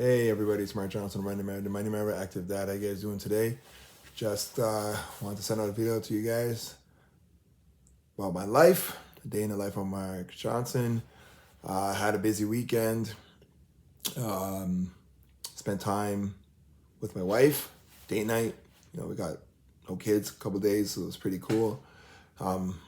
Hey everybody, it's Mark Johnson, Money Member Active Dad. How you guys doing today? Just wanted to send out a video to you guys about my life, a day in the life of Mark Johnson. Had a busy weekend. Um, Spent time with my wife, date night. We got no kids, a couple days, so it was pretty cool.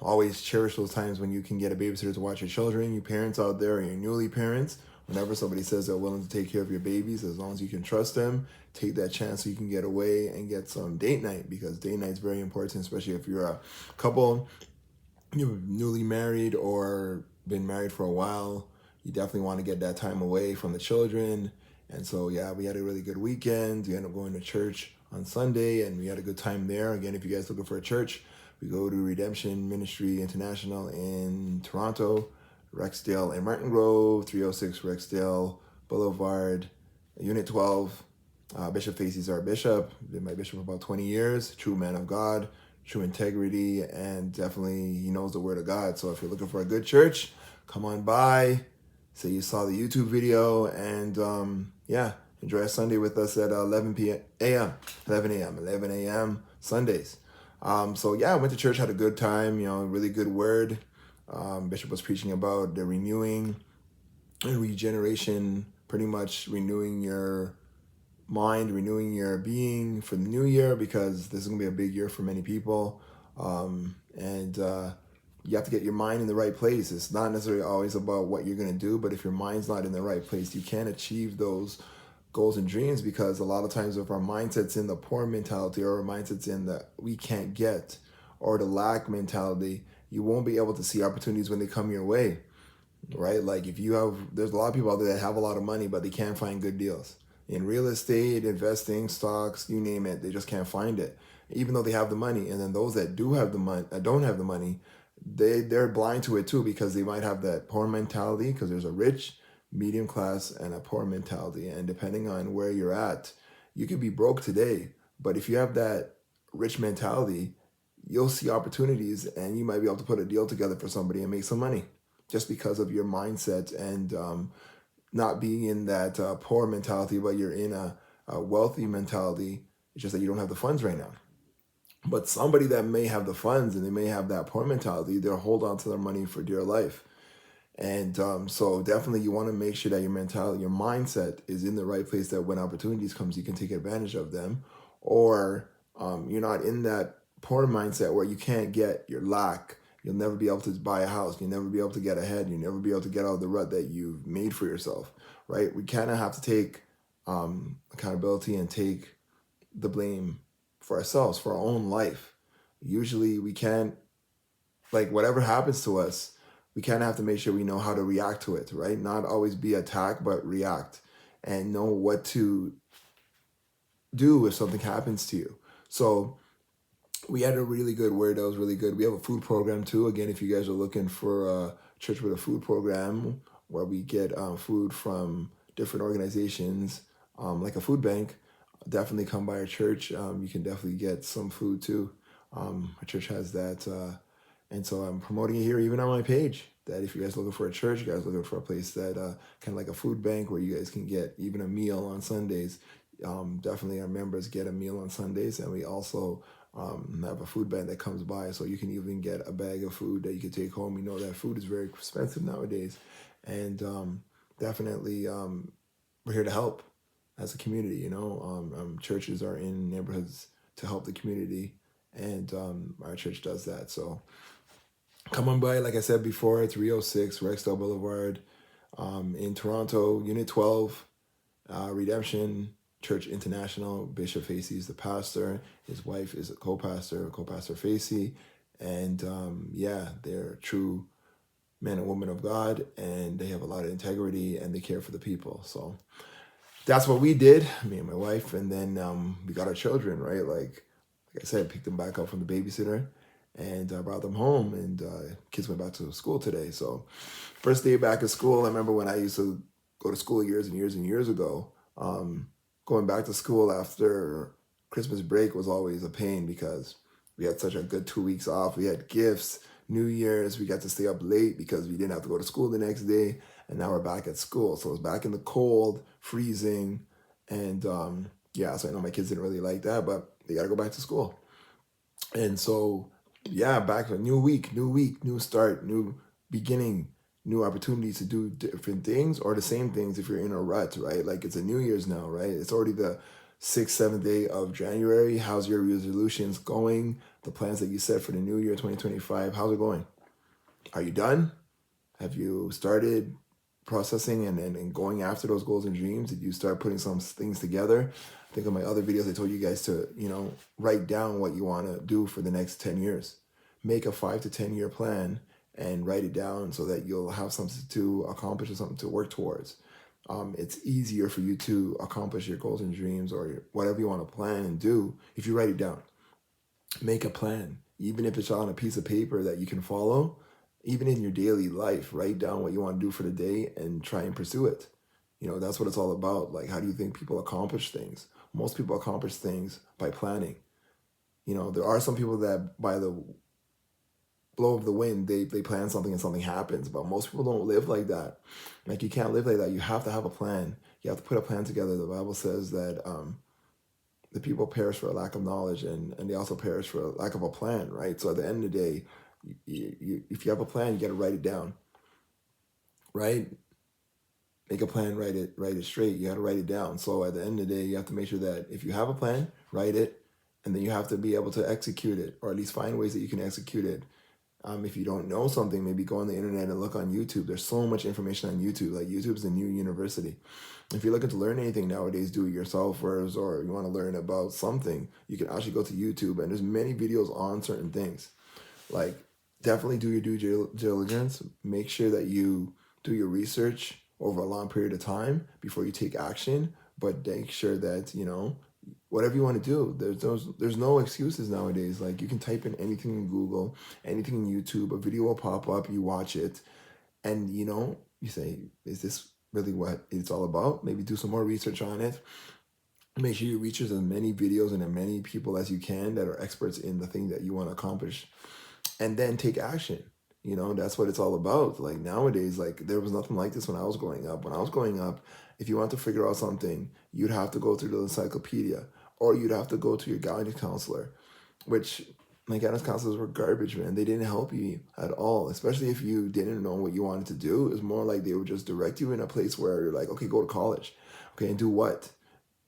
Always cherish those times when you can get a babysitter to watch your children, you parents out there, or your newly parents. Whenever somebody says they're willing to take care of your babies, as long as you can trust them, take that chance so you can get away and get some date night, because date night is very important, especially if you're a couple, you're newly married or been married for a while. You definitely want to get that time away from the children. And so, yeah, we had a really good weekend. We ended up going to church on Sunday, and we had a good time there. Again, if you guys looking for a church, we go to Redemption Ministry International in Toronto, Rexdale and Martin Grove, 306 Rexdale Boulevard, Unit 12. Bishop Facey's our bishop. Been my bishop for about 20 years. True man of God, true integrity, and definitely he knows the word of God. So if you're looking for a good church, come on by. Say you saw the YouTube video, and enjoy a Sunday with us at 11 a.m. Sundays. I went to church, had a good time, really good word. Bishop was preaching about the renewing and regeneration, pretty much renewing your mind, renewing your being for the new year, because this is going to be a big year for many people. You have to get your mind in the right place. It's not necessarily always about what you're going to do, but if your mind's not in the right place, you can't achieve those goals and dreams, because a lot of times if our mindset's in the poor mentality, or our mindset's in the we can't get, or the lack mentality, you won't be able to see opportunities when they come your way, right? Like there's a lot of people out there that have a lot of money, but they can't find good deals. In real estate, investing, stocks, you name it, they just can't find it, even though they have the money. And then those that do have the money, don't have the money, they're blind to it too, because they might have that poor mentality, because there's a rich, medium class, and a poor mentality. And depending on where you're at, you could be broke today, but if you have that rich mentality, you'll see opportunities, and you might be able to put a deal together for somebody and make some money, just because of your mindset, and not being in that poor mentality, but you're in a wealthy mentality. It's just that you don't have the funds right now. But somebody that may have the funds and they may have that poor mentality, they'll hold on to their money for dear life. And so definitely you want to make sure that your mentality, your mindset is in the right place, that when opportunities comes, you can take advantage of them. Or you're not in that poor mindset where you can't get your lack. You'll never be able to buy a house. You'll never be able to get ahead. You'll never be able to get out of the rut that you've made for yourself, right? We kind of have to take accountability and take the blame for ourselves, for our own life. Usually we can't, like, whatever happens to us, we kind of have to make sure we know how to react to it, right? Not always be attacked, but react and know what to do if something happens to you. So we had a really good word that was really good. We have a food program too. Again, if you guys are looking for a church with a food program where we get food from different organizations, like a food bank, definitely come by our church. You can definitely get some food too. Our church has that. And so I'm promoting it here, even on my page, that if you guys are looking for a church, you guys are looking for a place that kind of like a food bank where you guys can get even a meal on Sundays. Definitely our members get a meal on Sundays, and we also have a food bank that comes by, so you can even get a bag of food that you can take home. You know that food is very expensive nowadays, and definitely we're here to help as a community. Churches are in neighborhoods to help the community, and our church does that. So come on by, like I said before, 306 Rexdale Boulevard in Toronto, Unit 12, Redemption Church International. Bishop Facey is the pastor. His wife is a co-pastor Facey. And they're true men and women of God, and they have a lot of integrity, and they care for the people. So that's what we did, me and my wife. And then we got our children, right? Like I said, picked them back up from the babysitter, and brought them home, and kids went back to school today. So first day back at school, I remember when I used to go to school years and years and years ago, going back to school after Christmas break was always a pain, because we had such a good 2 weeks off. We had gifts, New Year's, we got to stay up late because we didn't have to go to school the next day. and now we're back at school. So it's back in the cold, freezing, and yeah, so I know my kids didn't really like that, but they got to go back to school. And so, yeah, back to a new week, new start, new beginning, new opportunities to do different things or the same things if you're in a rut, right? Like it's a New Year's now, right? It's already the 6th, 7th day of January. How's your resolutions going? The plans that you set for the new year, 2025, how's it going? Are you done? Have you started processing and going after those goals and dreams? Did you start putting some things together? I think in my other videos, I told you guys to, write down what you want to do for the next 10 years. Make a 5 to 10 year plan and write it down so that you'll have something to accomplish or something to work towards. It's easier for you to accomplish your goals and dreams or whatever you want to plan and do if you write it down. Make a plan, even if it's on a piece of paper that you can follow. Even in your daily life, write down what you want to do for the day and try and pursue it. That's what it's all about. Like, how do you think people accomplish things? Most people accomplish things by planning. There are some people that by the blow of the wind, they plan something and something happens, but most people don't live like that. Like, you can't live like that. You have to have a plan. You have to put a plan together. The Bible says that the people perish for a lack of knowledge, and they also perish for a lack of a plan, right? So at the end of the day, if you have a plan, you got to write it down, right? Make a plan, write it straight. You got to write it down. So at the end of the day, you have to make sure that if you have a plan, write it, and then you have to be able to execute it, or at least find ways that you can execute it. If you don't know something, maybe go on the internet and look on YouTube. There's so much information on YouTube. Like, YouTube's the new university. If you're looking to learn anything nowadays, do it yourself, or you want to learn about something, you can actually go to YouTube, and there's many videos on certain things. Like, definitely do your due diligence. Make sure that you do your research over a long period of time before you take action. But make sure that, whatever you want to do, there's no excuses nowadays. Like, you can type in anything in Google, anything in YouTube, a video will pop up, you watch it, and you say, is this really what it's all about? Maybe do some more research on it. Make sure you reach as many videos and as many people as you can that are experts in the thing that you want to accomplish, and then take action. That's what it's all about. Like, nowadays, like, there was nothing like this when I was growing up. When I was growing up, if you want to figure out something, you'd have to go through the encyclopedia, or you'd have to go to your guidance counselor, which my guidance counselors were garbage, man. They didn't help you at all, especially if you didn't know what you wanted to do. It was more like they would just direct you in a place where you're like, okay, go to college. Okay, and do what?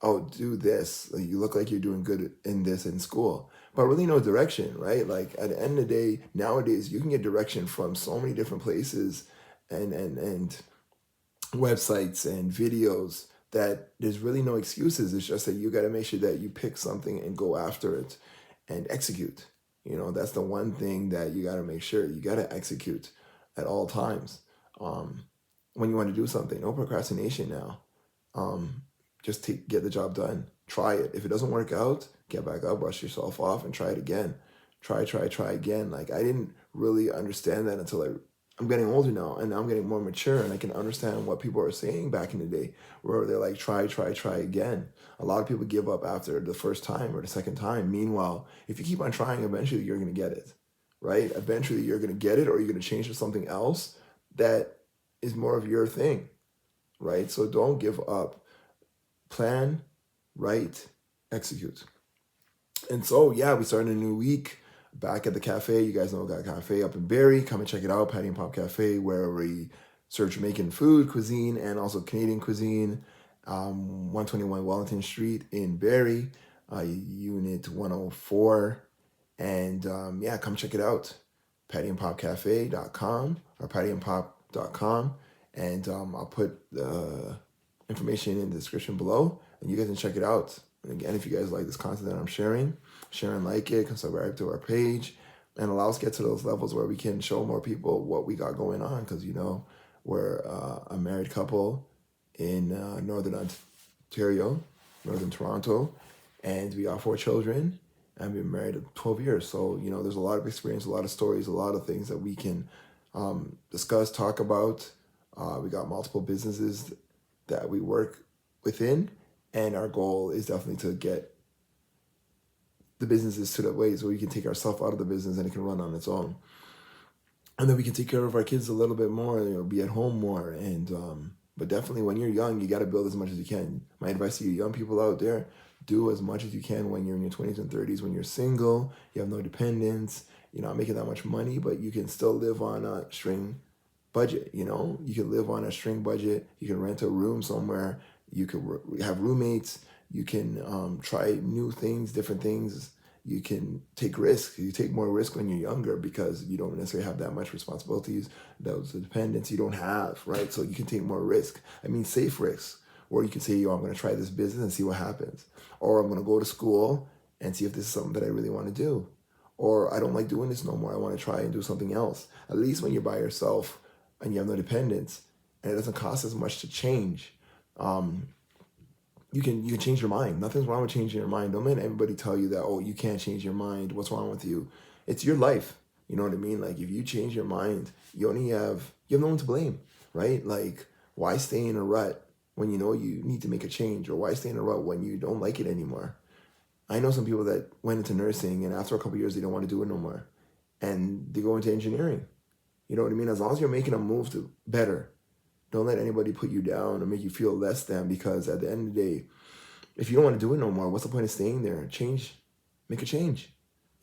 Oh, do this. Like, you look like you're doing good in this in school, but really no direction, right? Like, at the end of the day, nowadays you can get direction from so many different places and websites and videos that there's really no excuses. It's just that you got to make sure that you pick something and go after it and execute. That's the one thing that you got to make sure. You got to execute at all times. When you want to do something, no procrastination now. Just get the job done. Try it. If it doesn't work out, get back up, brush yourself off, and try it again. Try again. Like, I didn't really understand that until I'm getting older now, and I'm getting more mature, and I can understand what people are saying back in the day, where they're like, try again. A lot of people give up after the first time or the second time. Meanwhile, if you keep on trying, eventually you're going to get it, right? Eventually you're going to get it, or you're going to change to something else that is more of your thing, right? So don't give up. Plan, write, execute. And so, yeah, we started a new week back at the cafe. You guys know we got a cafe up in Barrie. Come and check it out, Patty and Pop Cafe, where we serve Jamaican food, cuisine, and also Canadian cuisine. 121 Wellington Street in Barrie, Unit 104. And yeah, come check it out. pattyandpopcafe.com or pattyandpop.com. And I'll put the information in the description below, and you guys can check it out. And again, if you guys like this content that I'm sharing, share and like it, subscribe to our page, and allow us to get to those levels where we can show more people what we got going on. Because we're a married couple in Northern Ontario, Northern Toronto, and we have 4 children, and we've been married 12 years. So there's a lot of experience, a lot of stories, a lot of things that we can discuss, talk about. We got multiple businesses that we work within, and our goal is definitely to get the businesses to the way so we can take ourselves out of the business and it can run on its own. and then we can take care of our kids a little bit more, be at home more. And but definitely when you're young, you got to build as much as you can. My advice to you young people out there: do as much as you can when you're in your 20s and 30s, when you're single, you have no dependents, you're not making that much money, but you can still live on a string budget. You can live on a string budget, you can rent a room somewhere, you can have roommates, you can try new things, different things. You can take risks. You take more risk when you're younger because you don't necessarily have that much responsibilities, those dependents you don't have, right? So you can take more risk. I mean, safe risks. Or you can say, I'm going to try this business and see what happens. Or I'm going to go to school and see if this is something that I really want to do. Or I don't like doing this no more. I want to try and do something else. At least when you're by yourself and you have no dependents and it doesn't cost as much to change, um, you can change your mind. Nothing's wrong with changing your mind. Don't let everybody tell you that, oh, you can't change your mind. What's wrong with you? It's your life. You know what I mean? Like if you change your mind, you have no one to blame, right? Like why stay in a rut when you know you need to make a change, or why stay in a rut when you don't like it anymore? I know some people that went into nursing and after a couple of years they don't want to do it no more, and they go into engineering. You know what I mean? As long as you're making a move to better, don't let anybody put you down or make you feel less than, because at the end of the day, if you don't want to do it no more, what's the point of staying there? Change, make a change.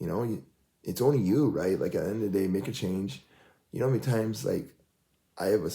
It's only you, right? Like at the end of the day, make a change. You know how many times like I have a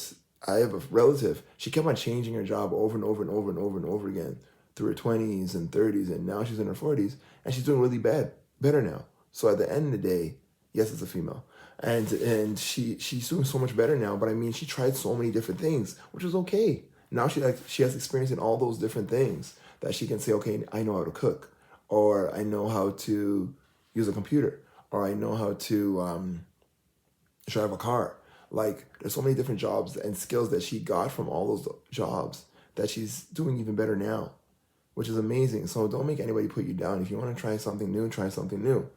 I have a relative. She kept on changing her job over and over and over and over and over again through her 20s and 30s, and now she's in her 40s, and she's doing really better now. So at the end of the day, yes, it's a female, and she's doing so much better now. But I mean, she tried so many different things, which was okay. Now she has experience in all those different things that she can say, okay, I know how to cook, or I know how to use a computer, or I know how to drive a car. Like there's so many different jobs and skills that she got from all those jobs that she's doing even better now, which is amazing. So don't make anybody put you down. If you want to try something new, try something new,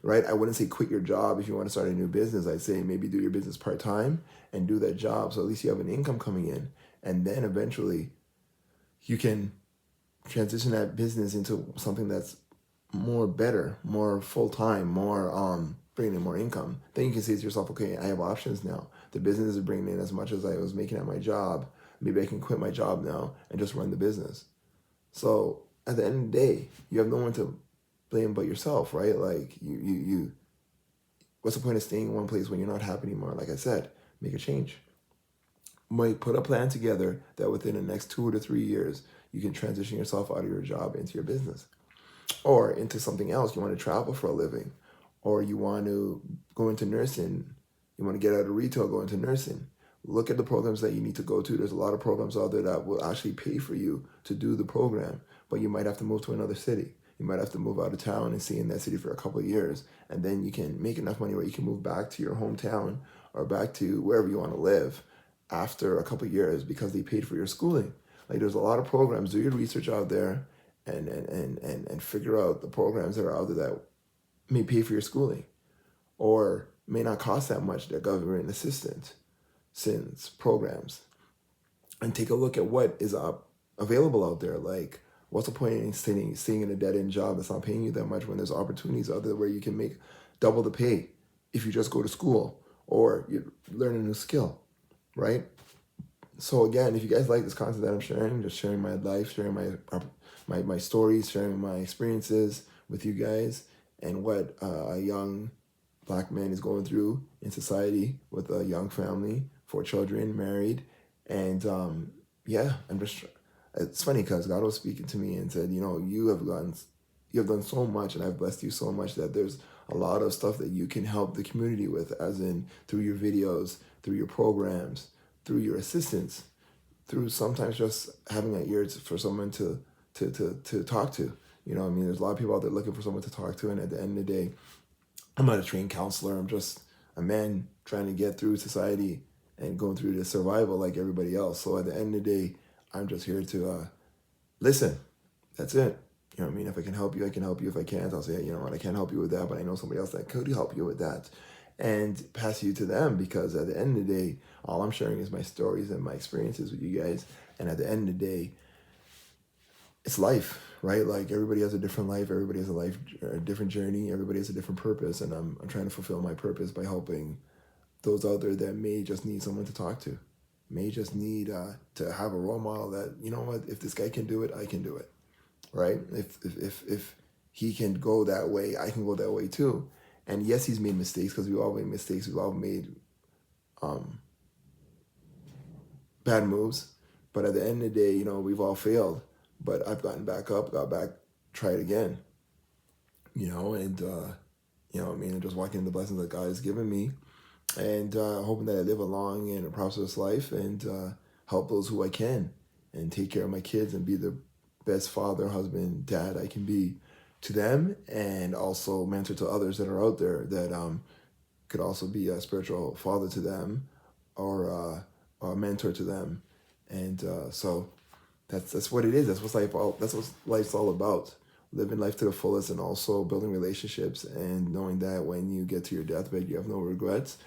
right? I wouldn't say quit your job if you want to start a new business. I'd say maybe do your business part-time and do that job, so at least you have an income coming in, and then eventually you can transition that business into something that's more better, more full-time, more bringing in more income. Then you can say to yourself, okay, I have options now. The business is bringing in as much as I was making at my job. Maybe I can quit my job now and just run the business. So at the end of the day, you have no one to blame but yourself, right? Like you what's the point of staying in one place when you're not happy anymore? Like I said, make a change. Might put a plan together that within the next 2 to 3 years you can transition yourself out of your job into your business or into something else. You want to travel for a living, or you want to go into nursing. You want to get out of retail, go into nursing. Look at the programs that you need to go to. There's a lot of programs out there that will actually pay for you to do the program, but you might have to move to another city. You might have to move out of town and stay in that city for a couple of years, and then you can make enough money where you can move back to your hometown or back to wherever you want to live after a couple of years because they paid for your schooling. Like there's a lot of programs. Do your research out there and figure out the programs that are out there that may pay for your schooling or may not cost that much, that government assistance since programs, and take a look at what is available out there. Like what's the point in staying in a dead-end job that's not paying you that much when there's opportunities out there where you can make double the pay if you just go to school or you learn a new skill, right? So again, if you guys like this content that I'm sharing, just sharing my life, sharing my stories, sharing my experiences with you guys, and what a young black man is going through in society with a young family, 4 children, married, and yeah, I'm just. It's funny because God was speaking to me and said, you have done so much, and I've blessed you so much that there's a lot of stuff that you can help the community with, as in through your videos, through your programs, through your assistance, through sometimes just having an ear for someone to talk to. I mean, there's a lot of people out there looking for someone to talk to, and at the end of the day, I'm not a trained counselor. I'm just a man trying to get through society and going through the survival like everybody else. So at the end of the day, I'm just here to listen. That's it. You know what I mean? If I can help you, I can help you. If I can't, I'll say, you know what, I can't help you with that, but I know somebody else that could help you with that, and pass you to them, because at the end of the day, all I'm sharing is my stories and my experiences with you guys. And at the end of the day, it's life, right? Like everybody has a different life. Everybody has a different journey. Everybody has a different purpose. And I'm trying to fulfill my purpose by helping those out there that may just need someone to talk to, may just need to have a role model that, you know what, if this guy can do it, I can do it, right? If he can go that way, I can go that way too. And yes, he's made mistakes, because we all made mistakes. We've all made bad moves. But at the end of the day, you know, we've all failed. But I've gotten back up, got back, tried again. You know, and you know, I mean, I'm just walking in the blessings that God has given me, and hoping that I live a long and a prosperous life, and help those who I can, and take care of my kids, and be the best father, husband, dad I can be to them, and also mentor to others that are out there that could also be a spiritual father to them, or a mentor to them. And so that's what it is. That's what life's all about. Living life to the fullest, and also building relationships, and knowing that when you get to your deathbed, you have no regrets,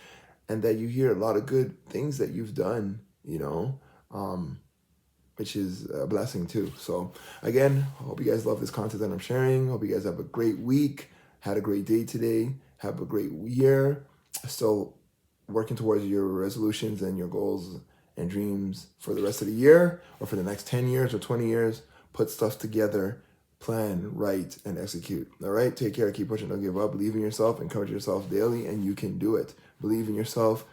and that you hear a lot of good things that you've done, you know, which is a blessing too. So again, hope you guys love this content that I'm sharing. Hope you guys have a great week, had a great day today, have a great year, still working towards your resolutions and your goals and dreams for the rest of the year, or for the next 10 years or 20 years. Put stuff together, plan, write, and execute. All right, take care, keep pushing, don't give up, believe in yourself, encourage yourself daily, and you can do it. Believe in yourself,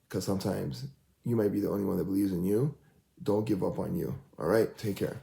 because sometimes you might be the only one that believes in you. Don't give up on you. All right, take care.